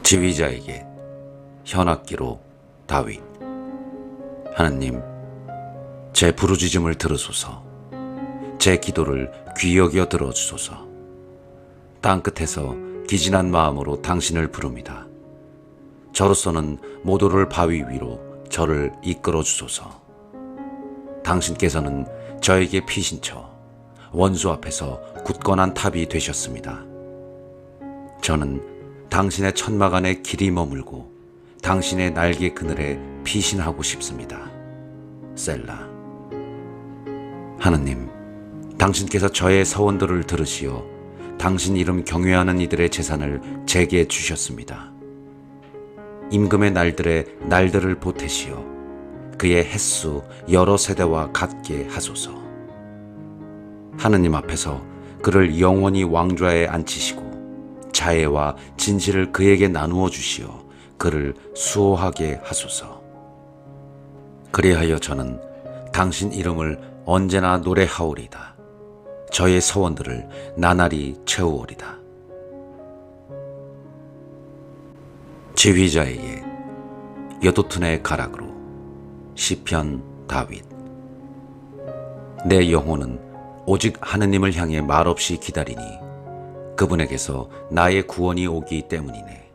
지휘자에게 현악기로 다윗. 하느님, 제 부르짖음을 들으소서. 제 기도를 귀 여겨 들어주소서. 땅끝에서 기진한 마음으로 당신을 부릅니다. 저로서는 못 오를 바위 위로 저를 이끌어 주소서. 당신께서는 저에게 피신처 원수 앞에서 굳건한 탑이 되셨습니다. 저는 당신의 천막 안에 길이 머물고 당신의 날개 그늘에 피신하고 싶습니다. 셀라. 하느님, 당신께서 저의 서원들을 들으시어 당신 이름 경외하는 이들의 재산을 제게 주셨습니다. 임금의 날들에 날들을 보태시어 그의 햇수 여러 세대와 같게 하소서. 하느님 앞에서 그를 영원히 왕좌에 앉히시고 자애와 진실을 그에게 나누어 주시어 그를 수호하게 하소서. 그리하여 저는 당신 이름을 언제나 노래하오리다. 저의 서원들을 나날이 채우오리다. 지휘자에게 여두툰의 가락으로. 시편 다윗. 내 영혼은 오직 하느님을 향해 말없이 기다리니 그분에게서 나의 구원이 오기 때문이네.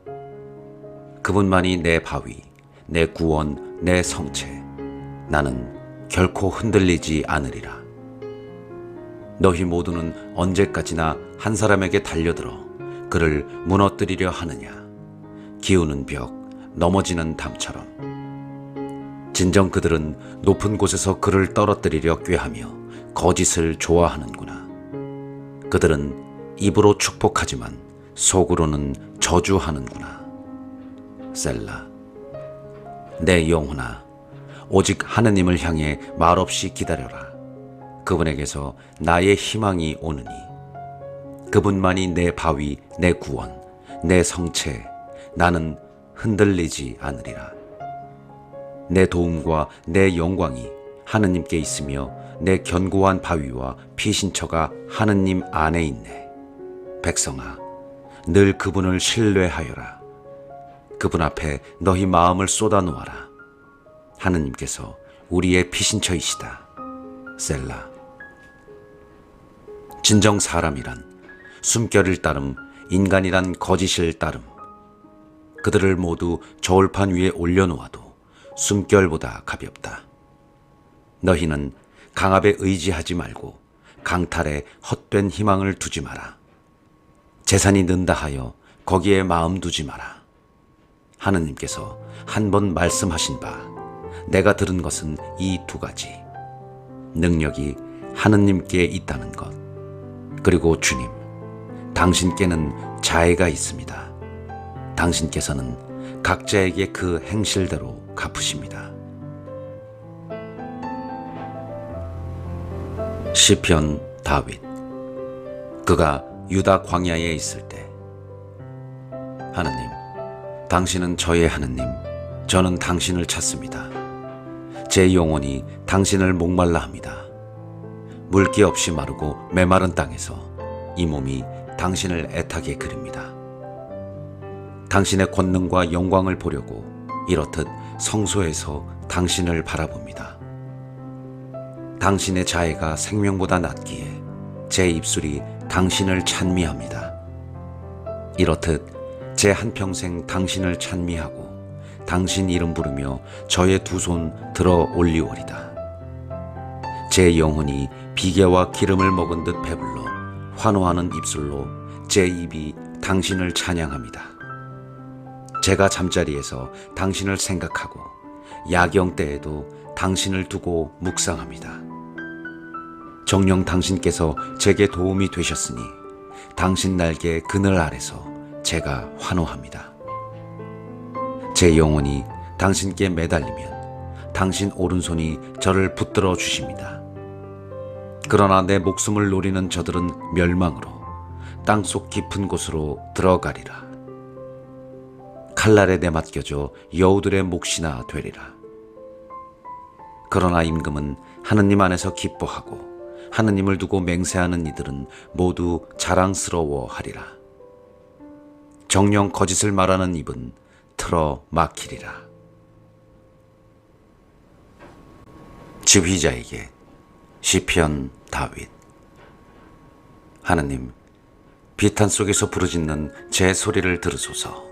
그분만이 내 바위, 내 구원, 내 성체. 나는 결코 흔들리지 않으리라. 너희 모두는 언제까지나 한 사람에게 달려들어 그를 무너뜨리려 하느냐. 기우는 벽, 넘어지는 담처럼. 진정 그들은 높은 곳에서 그를 떨어뜨리려 꾀하며 거짓을 좋아하는구나. 그들은 입으로 축복하지만 속으로는 저주하는구나. 셀라. 내 영혼아, 오직 하느님을 향해 말없이 기다려라. 그분에게서 나의 희망이 오느니 그분만이 내 바위, 내 구원, 내 성체. 나는 흔들리지 않으리라. 내 도움과 내 영광이 하느님께 있으며 내 견고한 바위와 피신처가 하느님 안에 있네. 백성아, 늘 그분을 신뢰하여라. 그분 앞에 너희 마음을 쏟아놓아라. 하느님께서 우리의 피신처이시다. 셀라. 진정 사람이란 숨결을 따름, 인간이란 거짓을 따름. 그들을 모두 저울판 위에 올려놓아도 숨결보다 가볍다. 너희는 강압에 의지하지 말고 강탈에 헛된 희망을 두지 마라. 재산이 는다 하여 거기에 마음 두지 마라. 하느님께서 한 번 말씀하신 바 내가 들은 것은 이 두 가지. 능력이 하느님께 있다는 것, 그리고 주님, 당신께는 자애가 있습니다. 당신께서는 각자에게 그 행실대로 갚으십니다. 시편 다윗. 그가 유다 광야에 있을 때. 하느님, 당신은 저의 하느님, 저는 당신을 찾습니다. 제 영혼이 당신을 목말라 합니다. 물기 없이 마르고 메마른 땅에서 이 몸이 당신을 애타게 그립니다. 당신의 권능과 영광을 보려고 이렇듯 성소에서 당신을 바라봅니다. 당신의 자애가 생명보다 낫기에 제 입술이 당신을 찬미합니다. 이렇듯 제 한평생 당신을 찬미하고 당신 이름 부르며 저의 두 손 들어 올리오리다. 제 영혼이 비계와 기름을 먹은 듯 배불러 환호하는 입술로 제 입이 당신을 찬양합니다. 제가 잠자리에서 당신을 생각하고 야경 때에도 당신을 두고 묵상합니다. 정녕 당신께서 제게 도움이 되셨으니 당신 날개 그늘 아래서 제가 환호합니다. 제 영혼이 당신께 매달리면 당신 오른손이 저를 붙들어 주십니다. 그러나 내 목숨을 노리는 저들은 멸망으로 땅속 깊은 곳으로 들어가리라. 칼날에 내맡겨져 여우들의 몫이나 되리라. 그러나 임금은 하느님 안에서 기뻐하고 하느님을 두고 맹세하는 이들은 모두 자랑스러워하리라. 정녕 거짓을 말하는 입은 틀어 막히리라. 지휘자에게 시편 다윗. 하느님, 비탄 속에서 부르짖는 제 소리를 들으소서.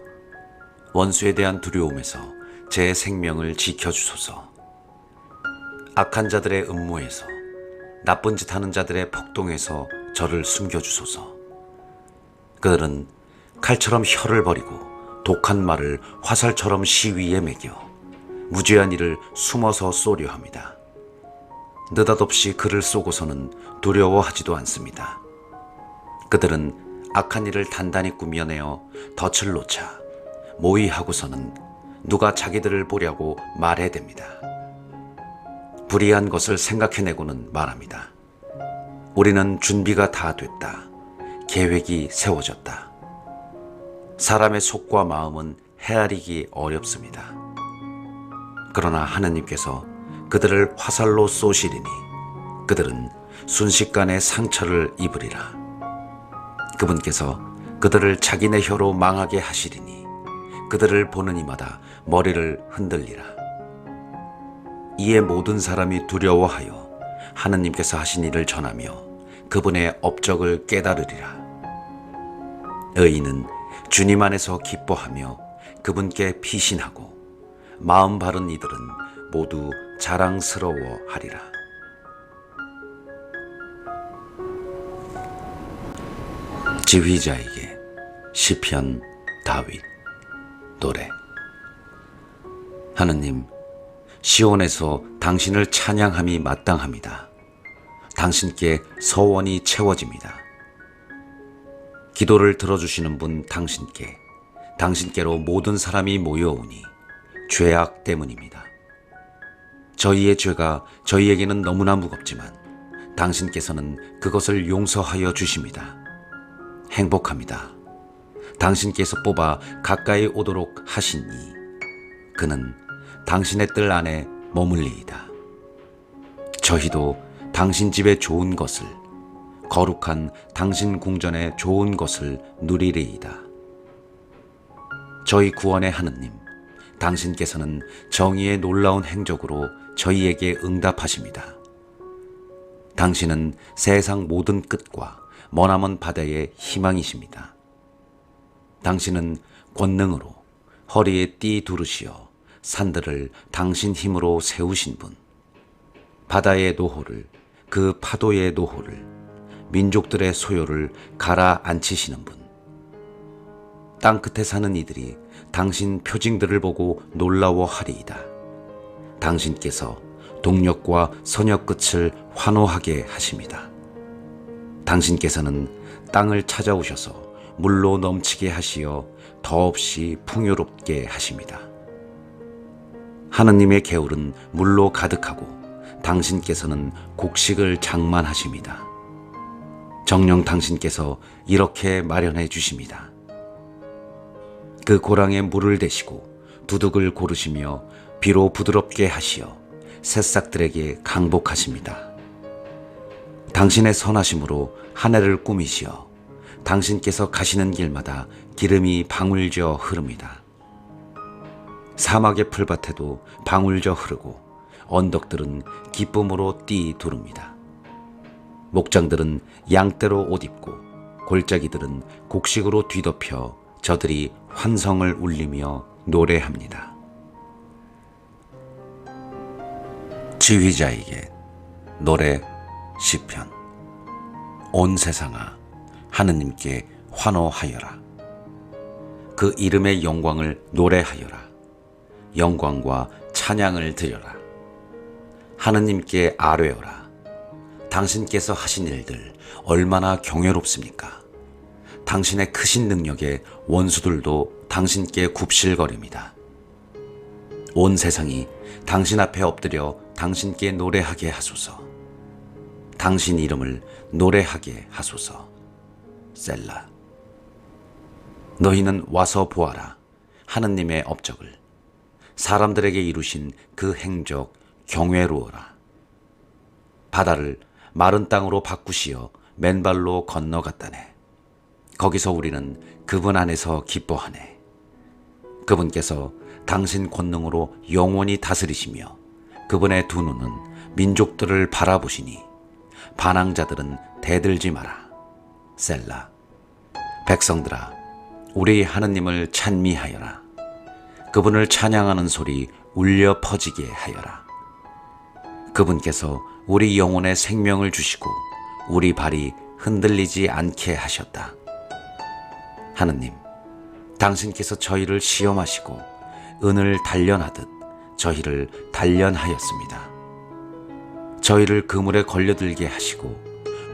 원수에 대한 두려움에서 제 생명을 지켜주소서. 악한 자들의 음모에서, 나쁜 짓 하는 자들의 폭동에서 저를 숨겨주소서. 그들은 칼처럼 혀를 버리고 독한 말을 화살처럼 시위에 매겨 무죄한 이를 숨어서 쏘려 합니다. 느닷없이 그를 쏘고서는 두려워하지도 않습니다. 그들은 악한 일을 단단히 꾸며내어 덫을 놓자 모의하고서는 누가 자기들을 보려고 말해댑니다. 불의한 것을 생각해내고는 말합니다. 우리는 준비가 다 됐다. 계획이 세워졌다. 사람의 속과 마음은 헤아리기 어렵습니다. 그러나 하느님께서 그들을 화살로 쏘시리니 그들은 순식간에 상처를 입으리라. 그분께서 그들을 자기네 혀로 망하게 하시리니 그들을 보는 이마다 머리를 흔들리라. 이에 모든 사람이 두려워하여 하느님께서 하신 일을 전하며 그분의 업적을 깨달으리라. 의인은 주님 안에서 기뻐하며 그분께 피신하고 마음 바른 이들은 모두 자랑스러워하리라. 지휘자에게 시편 다윗. 노래. 하느님, 시온에서 당신을 찬양함이 마땅합니다. 당신께 서원이 채워집니다. 기도를 들어주시는 분 당신께로 모든 사람이 모여오니 죄악 때문입니다. 저희의 죄가 저희에게는 너무나 무겁지만 당신께서는 그것을 용서하여 주십니다. 행복합니다. 당신께서 뽑아 가까이 오도록 하시니 그는 당신의 뜰 안에 머물리이다. 저희도 당신 집의 좋은 것을, 거룩한 당신 궁전의 좋은 것을 누리리이다. 저희 구원의 하느님, 당신께서는 정의의 놀라운 행적으로 저희에게 응답하십니다. 당신은 세상 모든 끝과 머나먼 바다의 희망이십니다. 당신은 권능으로 허리에 띠 두르시어 산들을 당신 힘으로 세우신 분, 바다의 노호를, 그 파도의 노호를, 민족들의 소요를 가라앉히시는 분, 땅끝에 사는 이들이 당신 표징들을 보고 놀라워하리이다. 당신께서 동력과 선역 끝을 환호하게 하십니다. 당신께서는 땅을 찾아오셔서 물로 넘치게 하시어 더없이 풍요롭게 하십니다. 하느님의 개울은 물로 가득하고 당신께서는 곡식을 장만하십니다. 정녕 당신께서 이렇게 마련해 주십니다. 그 고랑에 물을 대시고 두둑을 고르시며 비로 부드럽게 하시어 새싹들에게 강복하십니다. 당신의 선하심으로 한 해를 꾸미시어 당신께서 가시는 길마다 기름이 방울져 흐릅니다. 사막의 풀밭에도 방울져 흐르고 언덕들은 기쁨으로 띠 두릅니다. 목장들은 양떼로 옷 입고 골짜기들은 곡식으로 뒤덮여 저들이 환성을 울리며 노래합니다. 지휘자에게 노래 시편. 온 세상아, 하느님께 환호하여라. 그 이름의 영광을 노래하여라. 영광과 찬양을 드려라. 하느님께 아뢰어라. 당신께서 하신 일들 얼마나 경외롭습니까? 당신의 크신 능력에 원수들도 당신께 굽실거립니다. 온 세상이 당신 앞에 엎드려 당신께 노래하게 하소서. 당신 이름을 노래하게 하소서. 셀라. 너희는 와서 보아라. 하느님의 업적을. 사람들에게 이루신 그 행적 경외로워라. 바다를 마른 땅으로 바꾸시어 맨발로 건너갔다네. 거기서 우리는 그분 안에서 기뻐하네. 그분께서 당신 권능으로 영원히 다스리시며 그분의 두 눈은 민족들을 바라보시니 반항자들은 대들지 마라. 셀라. 백성들아, 우리 하느님을 찬미하여라. 그분을 찬양하는 소리 울려 퍼지게 하여라. 그분께서 우리 영혼에 생명을 주시고 우리 발이 흔들리지 않게 하셨다. 하느님, 당신께서 저희를 시험하시고 은을 단련하듯 저희를 단련하였습니다. 저희를 그물에 걸려들게 하시고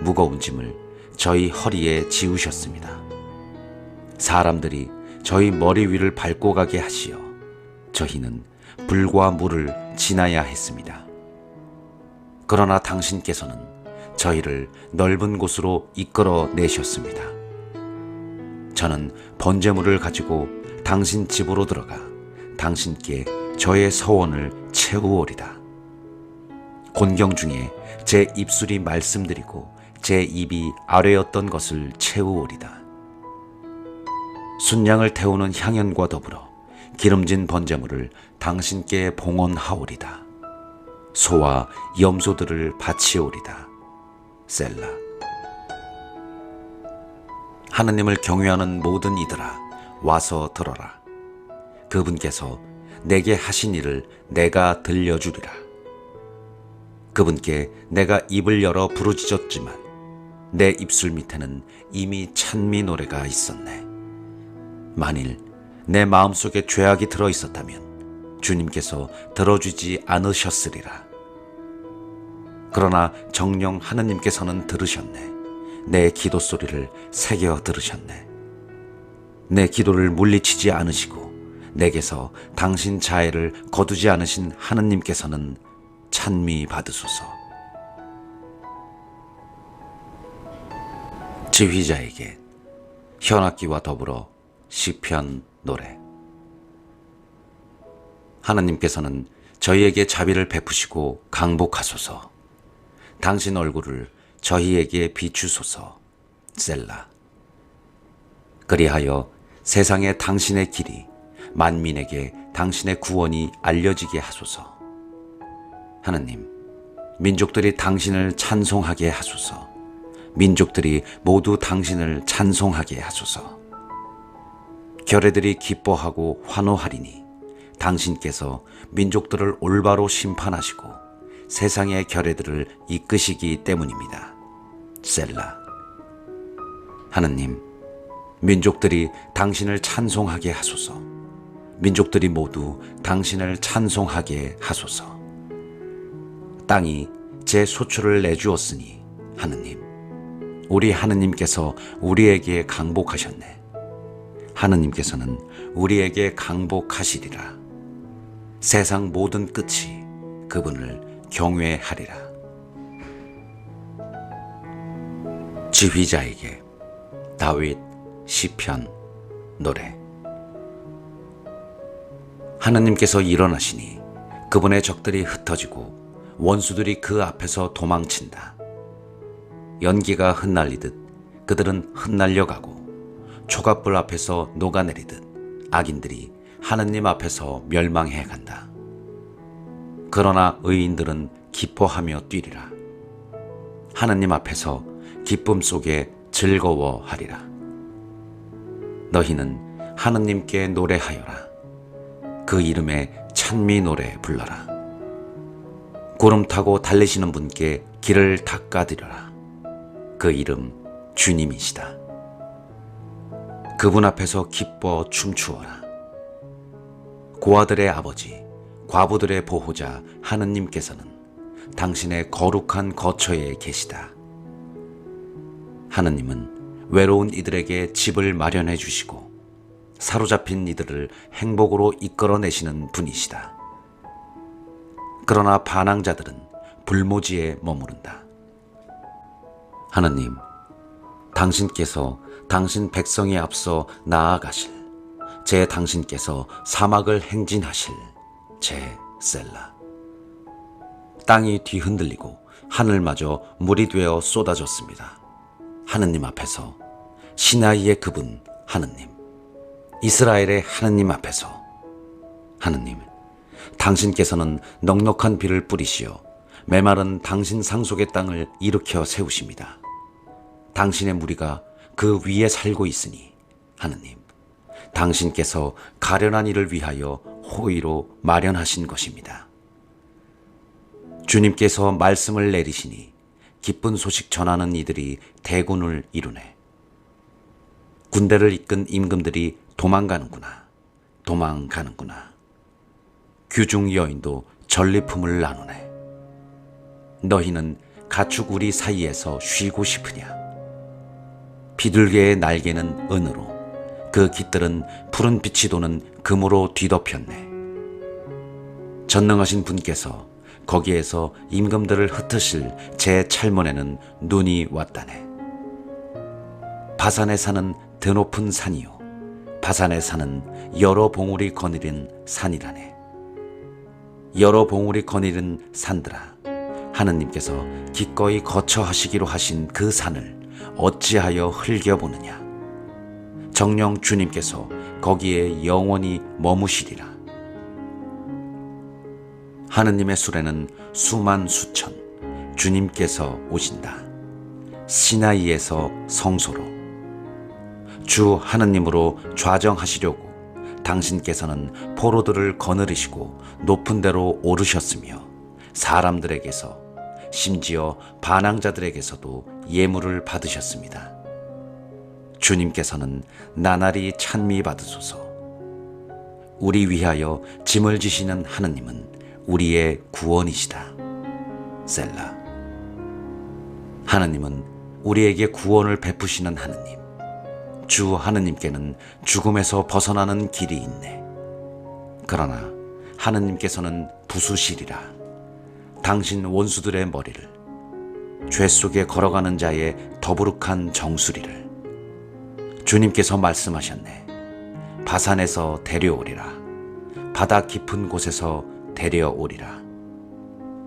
무거운 짐을 저희 허리에 지우셨습니다. 사람들이 저희 머리 위를 밟고 가게 하시어 저희는 불과 물을 지나야 했습니다. 그러나 당신께서는 저희를 넓은 곳으로 이끌어 내셨습니다. 저는 번제물을 가지고 당신 집으로 들어가 당신께 저의 서원을 채우오리다. 곤경 중에 제 입술이 말씀드리고 제 입이 아뢰었던 것을 채우오리다. 순양을 태우는 향연과 더불어 기름진 번제물을 당신께 봉헌하오리다. 소와 염소들을 바치오리다. 셀라. 하느님을 경외하는 모든 이들아, 와서 들어라. 그분께서 내게 하신 일을 내가 들려주리라. 그분께 내가 입을 열어 부르짖었지만 내 입술 밑에는 이미 찬미 노래가 있었네. 만일 내 마음속에 죄악이 들어 있었다면 주님께서 들어주지 않으셨으리라. 그러나 정녕 하느님께서는 들으셨네. 내 기도 소리를 새겨 들으셨네. 내 기도를 물리치지 않으시고 내게서 당신 자애를 거두지 않으신 하느님께서는 찬미 받으소서. 지휘자에게 현악기와 더불어 시편 노래. 하느님께서는 저희에게 자비를 베푸시고 강복하소서. 당신 얼굴을 저희에게 비추소서. 셀라. 그리하여 세상에 당신의 길이, 만민에게 당신의 구원이 알려지게 하소서. 하느님, 민족들이 당신을 찬송하게 하소서. 민족들이 모두 당신을 찬송하게 하소서. 결의들이 기뻐하고 환호하리니 당신께서 민족들을 올바로 심판하시고 세상의 결의들을 이끄시기 때문입니다. 셀라. 하느님, 민족들이 당신을 찬송하게 하소서. 민족들이 모두 당신을 찬송하게 하소서. 땅이 제 소출을 내주었으니 하느님, 우리 하느님께서 우리에게 강복하셨네. 하느님께서는 우리에게 강복하시리라. 세상 모든 끝이 그분을 경외하리라. 지휘자에게 다윗 시편 노래. 하느님께서 일어나시니 그분의 적들이 흩어지고 원수들이 그 앞에서 도망친다. 연기가 흩날리듯 그들은 흩날려가고 초갑불 앞에서 녹아내리듯 악인들이 하느님 앞에서 멸망해 간다. 그러나 의인들은 기뻐하며 뛰리라. 하느님 앞에서 기쁨 속에 즐거워하리라. 너희는 하느님께 노래하여라. 그 이름에 찬미 노래 불러라. 구름 타고 달리시는 분께 길을 닦아드려라. 그 이름 주님이시다. 그분 앞에서 기뻐 춤추어라. 고아들의 아버지, 과부들의 보호자 하느님께서는 당신의 거룩한 거처에 계시다. 하느님은 외로운 이들에게 집을 마련해 주시고 사로잡힌 이들을 행복으로 이끌어내시는 분이시다. 그러나 반항자들은 불모지에 머무른다. 하느님, 당신께서 당신 백성에 앞서 나아가실, 제 당신께서 사막을 행진하실 제 셀라. 땅이 뒤흔들리고 하늘마저 물이 되어 쏟아졌습니다. 하느님 앞에서 시나이의 그분 하느님, 이스라엘의 하느님 앞에서 하느님, 당신께서는 넉넉한 비를 뿌리시어 메마른 당신 상속의 땅을 일으켜 세우십니다. 당신의 무리가 그 위에 살고 있으니 하느님, 당신께서 가련한 이를 위하여 호의로 마련하신 것입니다. 주님께서 말씀을 내리시니 기쁜 소식 전하는 이들이 대군을 이루네. 군대를 이끈 임금들이 도망가는구나. 귀중 여인도 전리품을 나누네. 너희는 가축 우리 사이에서 쉬고 싶으냐? 비둘기의 날개는 은으로, 그 깃들은 푸른 빛이 도는 금으로 뒤덮였네. 전능하신 분께서 거기에서 임금들을 흩으실 제 찰몬에는 눈이 왔다네. 바산에 사는 드높은 산이요, 바산에 사는 여러 봉우리 거느린 산이라네. 여러 봉우리 거느린 산들아, 하느님께서 기꺼이 거처하시기로 하신 그 산을 어찌하여 흘겨보느냐? 정녕 주님께서 거기에 영원히 머무시리라. 하느님의 수레는 수만 수천, 주님께서 오신다. 시나이에서 성소로. 주 하느님으로 좌정하시려고 당신께서는 포로들을 거느리시고 높은 데로 오르셨으며 사람들에게서 심지어 반항자들에게서도 예물을 받으셨습니다. 주님께서는 나날이 찬미 받으소서. 우리 위하여 짐을 지시는 하느님은 우리의 구원이시다. 셀라. 하느님은 우리에게 구원을 베푸시는 하느님. 주 하느님께는 죽음에서 벗어나는 길이 있네. 그러나 하느님께서는 부수시리라. 당신 원수들의 머리를, 죄 속에 걸어가는 자의 더부룩한 정수리를. 주님께서 말씀하셨네. 바산에서 데려오리라. 바다 깊은 곳에서 데려오리라.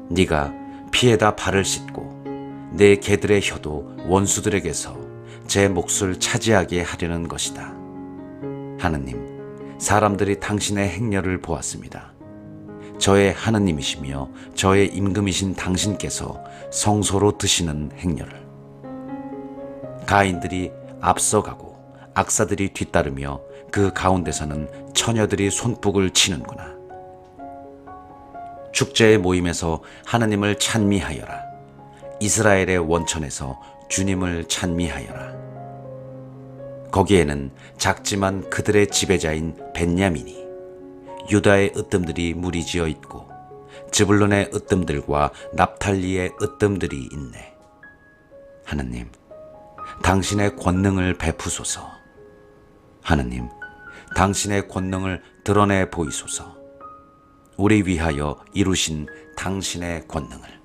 네가 피에다 발을 씻고 내 개들의 혀도 원수들에게서 제 몫을 차지하게 하려는 것이다. 하느님, 사람들이 당신의 행렬을 보았습니다. 저의 하느님이시며 저의 임금이신 당신께서 성소로 드시는 행렬을. 가인들이 앞서가고 악사들이 뒤따르며 그 가운데서는 처녀들이 손뼉을 치는구나. 축제의 모임에서 하느님을 찬미하여라. 이스라엘의 원천에서 주님을 찬미하여라. 거기에는 작지만 그들의 지배자인 벤야민이, 유다의 으뜸들이 무리지어 있고 즈불론의 으뜸들과 납탈리의 으뜸들이 있네. 하느님, 당신의 권능을 베푸소서. 하느님, 당신의 권능을 드러내 보이소서. 우리 위하여 이루신 당신의 권능을.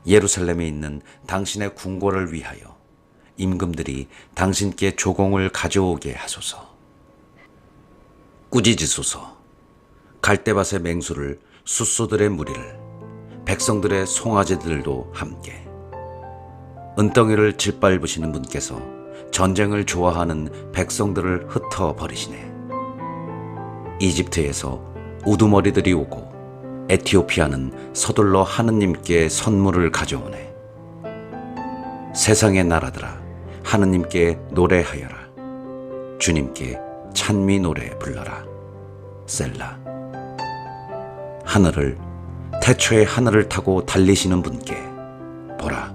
예루살렘에 있는 당신의 궁궐을 위하여 임금들이 당신께 조공을 가져오게 하소서. 꾸짖으소서. 갈대밭의 맹수를, 숫소들의 무리를, 백성들의 송아지들도 함께. 은덩이를 짓밟으시는 분께서 전쟁을 좋아하는 백성들을 흩어버리시네. 이집트에서 우두머리들이 오고 에티오피아는 서둘러 하느님께 선물을 가져오네. 세상의 나라들아, 하느님께 노래하여라. 주님께 찬미 노래 불러라. 셀라. 하늘을, 태초의 하늘을 타고 달리시는 분께 보라,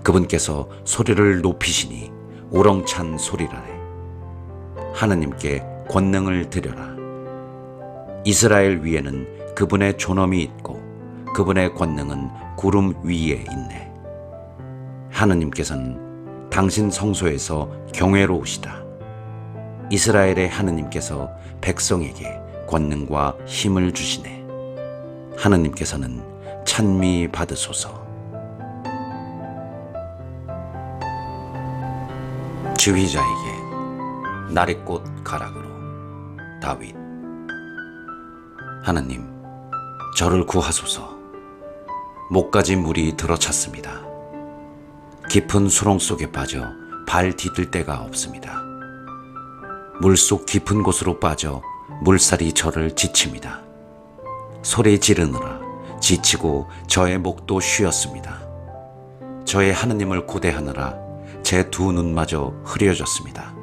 그분께서 소리를 높이시니 우렁찬 소리라네. 하느님께 권능을 드려라. 이스라엘 위에는 그분의 존엄이 있고 그분의 권능은 구름 위에 있네. 하느님께서는 당신 성소에서 경외로우시다. 이스라엘의 하느님께서 백성에게 권능과 힘을 주시네. 하느님께서는 찬미 받으소서. 지휘자에게 나리꽃 가락으로. 다윗. 하느님, 저를 구하소서. 목까지 물이 들어찼습니다. 깊은 수렁 속에 빠져 발 디딜 데가 없습니다. 물속 깊은 곳으로 빠져 물살이 저를 지칩니다. 소리 지르느라 지치고 저의 목도 쉬었습니다. 저의 하느님을 고대하느라 제 두 눈마저 흐려졌습니다.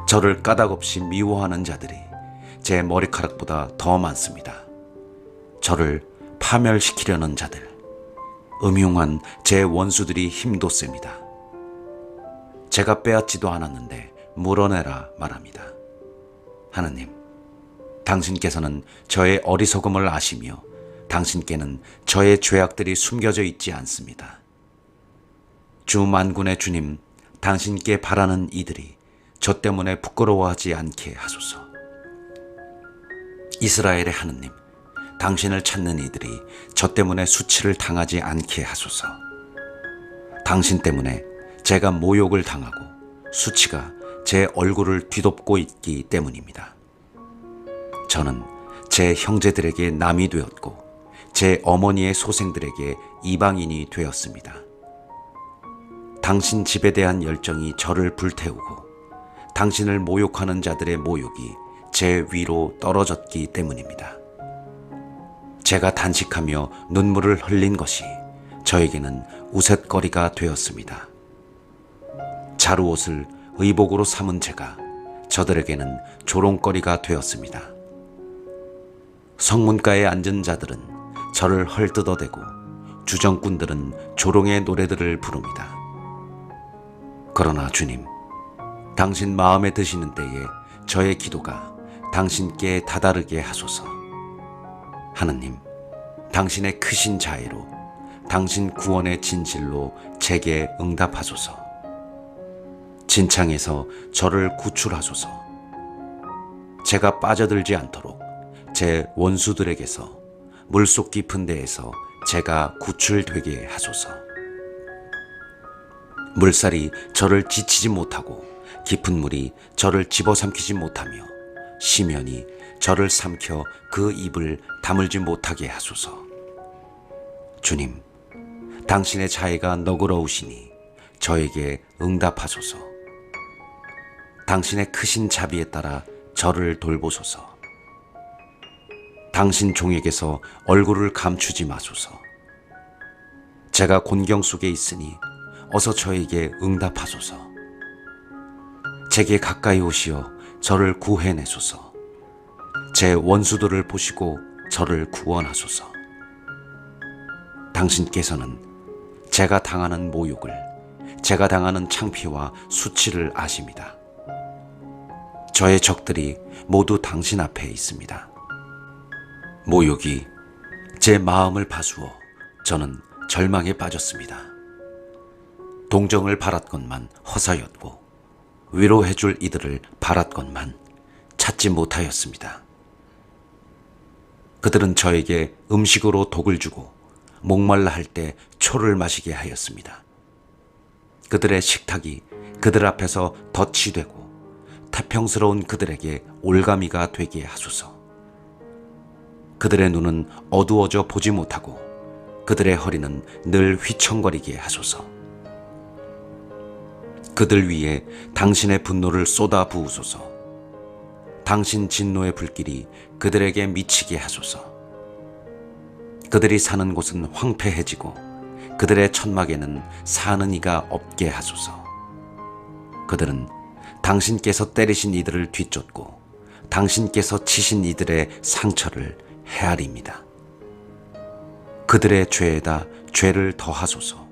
저를 까닭없이 미워하는 자들이 제 머리카락보다 더 많습니다. 저를 파멸시키려는 자들, 음흉한 제 원수들이 힘도 셉니다. 제가 빼앗지도 않았는데 물어내라 말합니다. 하느님, 당신께서는 저의 어리석음을 아시며 당신께는 저의 죄악들이 숨겨져 있지 않습니다. 주 만군의 주님, 당신께 바라는 이들이 저 때문에 부끄러워하지 않게 하소서. 이스라엘의 하느님, 당신을 찾는 이들이 저 때문에 수치를 당하지 않게 하소서. 당신 때문에 제가 모욕을 당하고 수치가 제 얼굴을 뒤덮고 있기 때문입니다. 저는 제 형제들에게 남이 되었고 제 어머니의 소생들에게 이방인이 되었습니다. 당신 집에 대한 열정이 저를 불태우고 당신을 모욕하는 자들의 모욕이 제 위로 떨어졌기 때문입니다. 제가 단식하며 눈물을 흘린 것이 저에게는 우쇳거리가 되었습니다. 자루옷을 의복으로 삼은 제가 저들에게는 조롱거리가 되었습니다. 성문가에 앉은 자들은 저를 헐뜯어대고 주정꾼들은 조롱의 노래들을 부릅니다. 그러나 주님, 당신 마음에 드시는 때에 저의 기도가 당신께 다다르게 하소서. 하느님, 당신의 크신 자애로 당신 구원의 진실로 제게 응답하소서. 진창에서 저를 구출하소서. 제가 빠져들지 않도록 제 원수들에게서 물속 깊은 데에서 제가 구출되게 하소서. 물살이 저를 지치지 못하고 깊은 물이 저를 집어삼키지 못하며 심연이 저를 삼켜 그 입을 다물지 못하게 하소서. 주님, 당신의 자애가 너그러우시니 저에게 응답하소서. 당신의 크신 자비에 따라 저를 돌보소서. 당신 종에게서 얼굴을 감추지 마소서. 제가 곤경 속에 있으니 어서 저에게 응답하소서. 제게 가까이 오시어 저를 구해내소서. 제 원수들을 보시고 저를 구원하소서. 당신께서는 제가 당하는 모욕을, 제가 당하는 창피와 수치를 아십니다. 저의 적들이 모두 당신 앞에 있습니다. 모욕이 제 마음을 파수어 저는 절망에 빠졌습니다. 동정을 바랐건만 허사였고 위로해줄 이들을 바랐건만 찾지 못하였습니다. 그들은 저에게 음식으로 독을 주고 목말라 할 때 초를 마시게 하였습니다. 그들의 식탁이 그들 앞에서 덫이 되고 태평스러운 그들에게 올가미가 되게 하소서. 그들의 눈은 어두워져 보지 못하고 그들의 허리는 늘 휘청거리게 하소서. 그들 위에 당신의 분노를 쏟아 부으소서. 당신 진노의 불길이 그들에게 미치게 하소서. 그들이 사는 곳은 황폐해지고 그들의 천막에는 사는 이가 없게 하소서. 그들은 당신께서 때리신 이들을 뒤쫓고 당신께서 치신 이들의 상처를 헤아립니다. 그들의 죄에다 죄를 더하소서.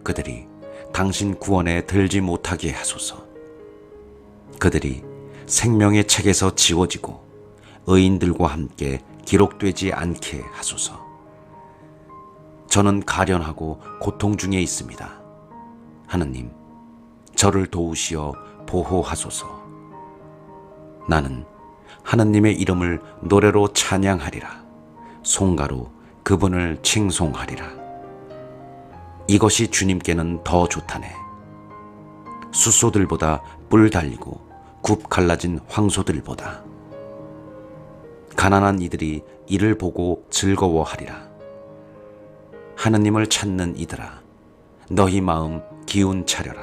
그들이 당신 구원에 들지 못하게 하소서. 그들이 생명의 책에서 지워지고 의인들과 함께 기록되지 않게 하소서. 저는 가련하고 고통 중에 있습니다. 하느님, 저를 도우시어 보호하소서. 나는 하느님의 이름을 노래로 찬양하리라. 송가로 그분을 칭송하리라. 이것이 주님께는 더 좋다네. 숫소들보다 뿔 달리고 굽 갈라진 황소들보다. 가난한 이들이 이를 보고 즐거워하리라. 하느님을 찾는 이들아, 너희 마음 기운 차려라.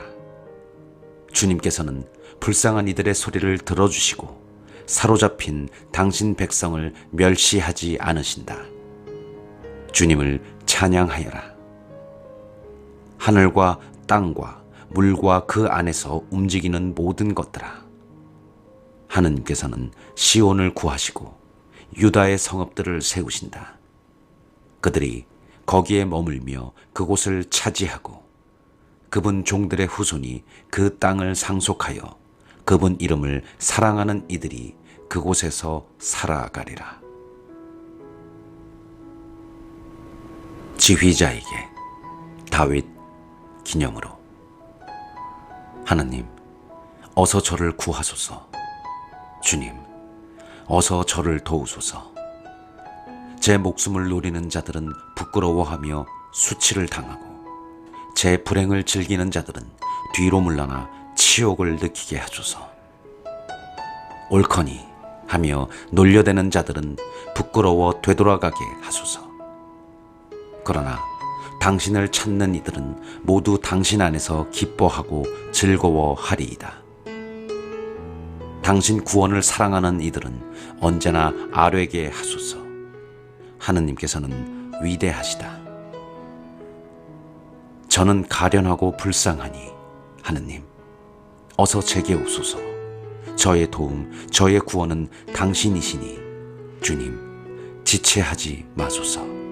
주님께서는 불쌍한 이들의 소리를 들어주시고 사로잡힌 당신 백성을 멸시하지 않으신다. 주님을 찬양하여라. 하늘과 땅과 물과 그 안에서 움직이는 모든 것들아, 하느님께서는 시온을 구하시고 유다의 성읍들을 세우신다. 그들이 거기에 머물며 그곳을 차지하고 그분 종들의 후손이 그 땅을 상속하여 그분 이름을 사랑하는 이들이 그곳에서 살아가리라. 지휘자에게 다윗 기념으로. 하나님, 어서 저를 구하소서. 주님, 어서 저를 도우소서. 제 목숨을 노리는 자들은 부끄러워하며 수치를 당하고 제 불행을 즐기는 자들은 뒤로 물러나 치욕을 느끼게 하소서. 옳거니 하며 놀려대는 자들은 부끄러워 되돌아가게 하소서. 그러나 당신을 찾는 이들은 모두 당신 안에서 기뻐하고 즐거워하리이다. 당신 구원을 사랑하는 이들은 언제나 아뢰게 하소서. 하느님께서는 위대하시다. 저는 가련하고 불쌍하니 하느님, 어서 제게 오소서. 저의 도움, 저의 구원은 당신이시니 주님, 지체하지 마소서.